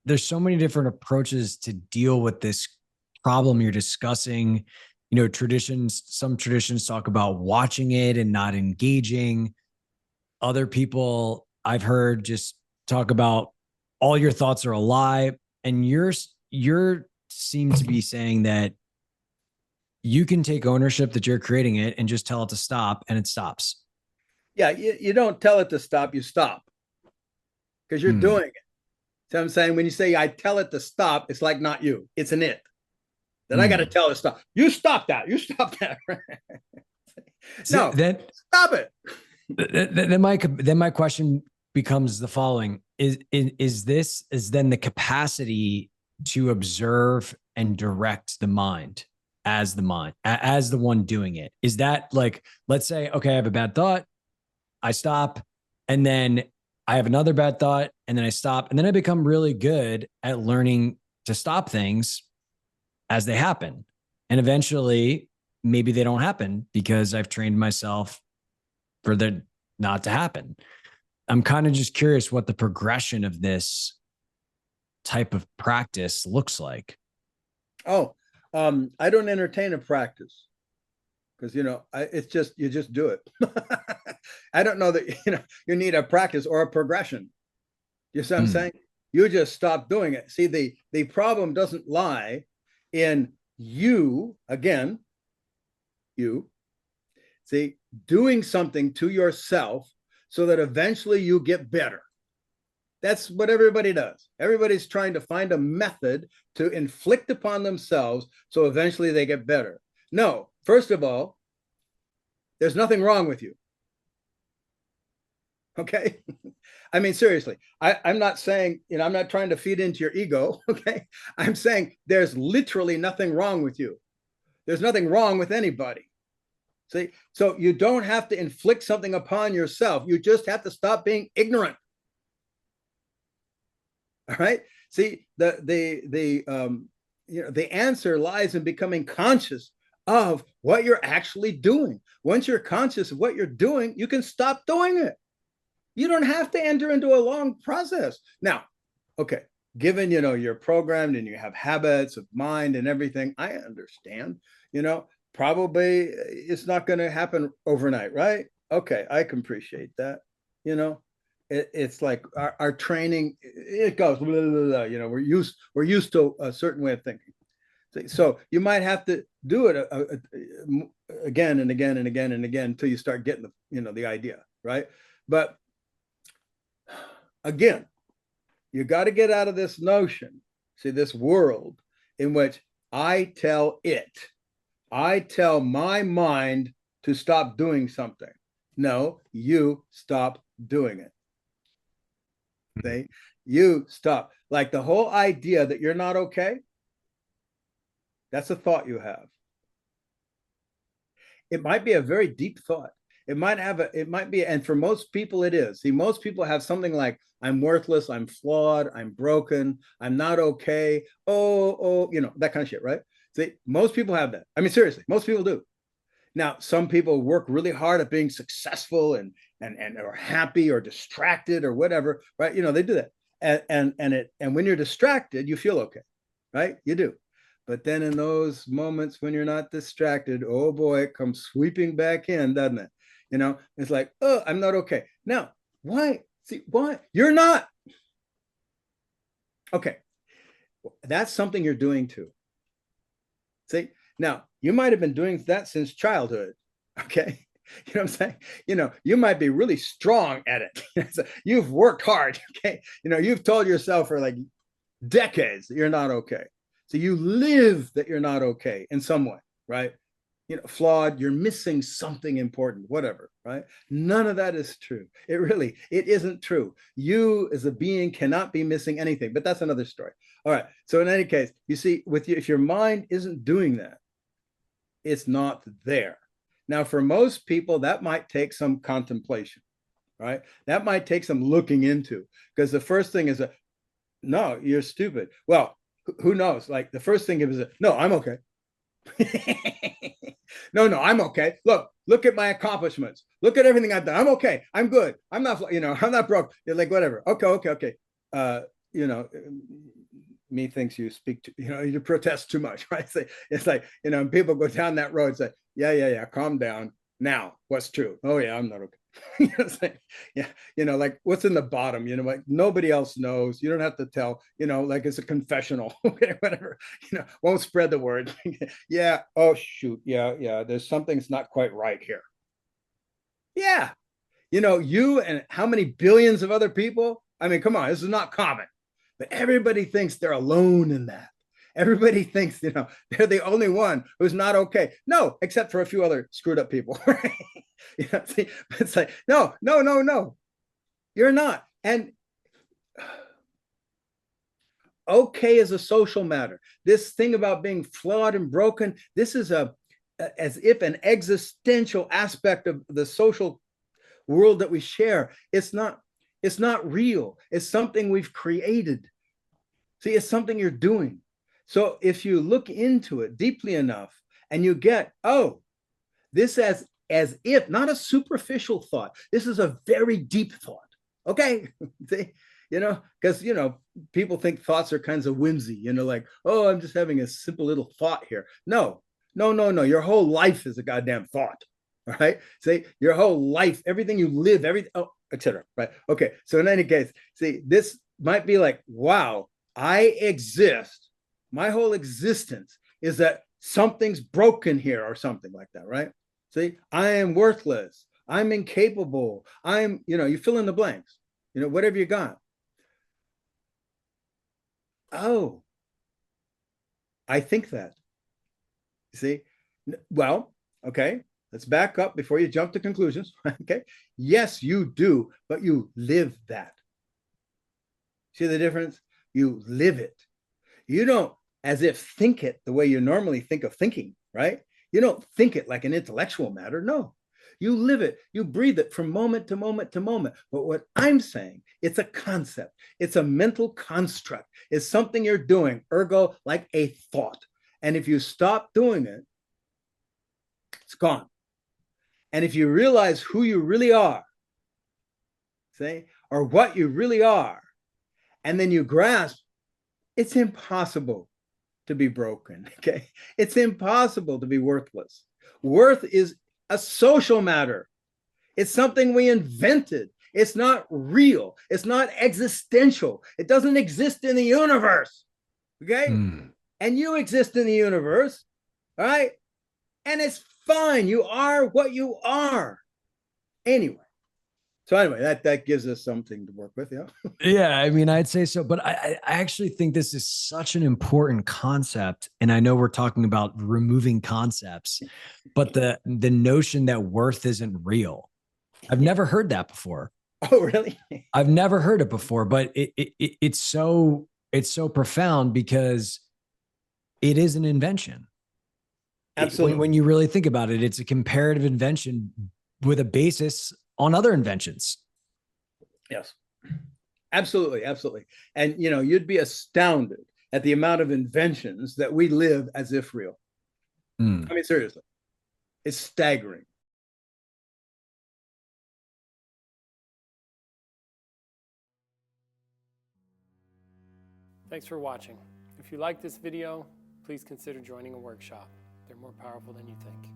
there's so many different approaches to deal with this problem you're discussing. Some traditions talk about watching it and not engaging. Other people I've heard just talk about all your thoughts are a lie. And you're seem to be saying that you can take ownership that you're creating it and just tell it to stop, and it stops. Yeah, you don't tell it to stop, you stop because you're Hmm. doing it. So I'm saying when you say I tell it to stop, it's like not you, it's an it. Then I got to Hmm. tell it stop. You stop that. You stop that. So No, then, stop it. then my question becomes the following: is then the capacity to observe and direct the mind as the one doing it? Is that like, let's say, okay, I have a bad thought, I stop, and then I have another bad thought, and then I stop, and then I become really good at learning to stop things as they happen. And eventually, maybe they don't happen because I've trained myself for them not to happen. I'm kind of just curious what the progression of this type of practice looks like. Oh, I don't entertain a practice because it's just you just do it. I don't know that you need a practice or a progression. You see what I'm Hmm. saying? You just stop doing it. See, the problem doesn't lie in you again. You see doing something to yourself so that eventually you get better. That's what everybody does. Everybody's trying to find a method to inflict upon themselves so eventually they get better. No, first of all, there's nothing wrong with you. Okay. I mean, seriously, I'm not saying, I'm not trying to feed into your ego. Okay. I'm saying there's literally nothing wrong with you. There's nothing wrong with anybody. See, so you don't have to inflict something upon yourself. You just have to stop being ignorant. All right. See, the answer lies in becoming conscious of what you're actually doing. Once you're conscious of what you're doing, you can stop doing it. You don't have to enter into a long process. Now, okay, given you're programmed and you have habits of mind and everything, I understand. Probably it's not going to happen overnight, right? Okay, I can appreciate that. You know, it's like our training. It goes, blah, blah, blah, we're used to a certain way of thinking. So you might have to do it again and again and again and again until you start getting the idea, right? But again, you got to get out of this notion, see, this world in which I tell my mind to stop doing something. No, you stop doing it. See, you stop. Like the whole idea that you're not okay, that's a thought you have. It might be a very deep thought. It might be, and for most people it is. See, most people have something like, I'm worthless, I'm flawed, I'm broken, I'm not okay. Oh, that kind of shit, right? See, most people have that. I mean, seriously, most people do. Now, some people work really hard at being successful and or happy or distracted or whatever, right? They do that. And when you're distracted, you feel okay, right? You do. But then in those moments when you're not distracted, oh boy, it comes sweeping back in, doesn't it? It's like, oh, I'm not okay. Now, why? See, why? You're not. Okay. That's something you're doing too. See, now you might have been doing that since childhood. Okay. You know what I'm saying? You might be really strong at it. You've worked hard. Okay. You've told yourself for like decades that you're not okay. So you live that you're not okay in some way, right? Flawed, you're missing something important, whatever, right? None of that is true. It isn't true. You as a being cannot be missing anything, but that's another story. All right. So in any case, you see, with you, if your mind isn't doing that, it's not there. Now, for most people, that might take some contemplation, right? That might take some looking into, because the first thing is no, you're stupid. Well, who knows? Like the first thing is no, I'm okay. No, I'm okay. Look at my accomplishments. Look at everything I've done. I'm okay. I'm good. I'm not, I'm not broke. You're like, whatever. Okay. you know, methinks you speak to, you protest too much, right? It's like, and people go down that road, say, yeah, calm down. Now, what's true? Oh yeah, I'm not okay. It's like, yeah, like what's in the bottom, like nobody else knows. You don't have to tell, like it's a confessional, okay, whatever, won't spread the word. Yeah, oh shoot, yeah, there's something's not quite right here. Yeah, you and how many billions of other people? I mean, come on, this is not common. But everybody thinks they're alone in that. Everybody thinks, they're the only one who's not okay. No, except for a few other screwed up people. Right? See, it's like, no, you're not. And okay is a social matter. This thing about being flawed and broken, this is as if an existential aspect of the social world that we share. It's not real. It's something we've created. See, it's something you're doing. So if you look into it deeply enough and you get, oh, this as if, not a superficial thought. This is a very deep thought. Okay. See, because, people think thoughts are kinds of whimsy, like, oh, I'm just having a simple little thought here. No. Your whole life is a goddamn thought. All right. See, your whole life, everything you live, etc. Right. Okay. So in any case, see, this might be like, wow, I exist. My whole existence is that something's broken here or something like that, right? See, I am worthless. I'm incapable. You fill in the blanks, whatever you got. Oh, I think that. See, well, okay, let's back up before you jump to conclusions. Okay, yes, you do, but you live that. See the difference? You live it. You don't as if think it the way you normally think of thinking, right? You don't think it like an intellectual matter. No, you live it. You breathe it from moment to moment to moment. But what I'm saying, it's a concept. It's a mental construct. It's something you're doing, ergo, like a thought. And if you stop doing it, it's gone. And if you realize who you really are, say, or what you really are, and then you grasp, it's impossible to be broken. Okay. It's impossible to be worthless. Worth is a social matter. It's something we invented. It's not real. It's not existential. It doesn't exist in the universe. Okay. And you exist in the universe. All right. And it's fine. You are what you are. Anyway. So anyway, that gives us something to work with. Yeah. Yeah, I mean, I'd say so, but I actually think this is such an important concept. And I know we're talking about removing concepts, but the notion that worth isn't real. I've never heard that before. Oh, really? I've never heard it before, but it's so profound because it is an invention. Absolutely. When you really think about it, it's a comparative invention with a basis on other inventions. Yes, absolutely. And, you'd be astounded at the amount of inventions that we live as if real. I mean, seriously, it's staggering. Thanks for watching. If you like this video, please consider joining a workshop. They're more powerful than you think.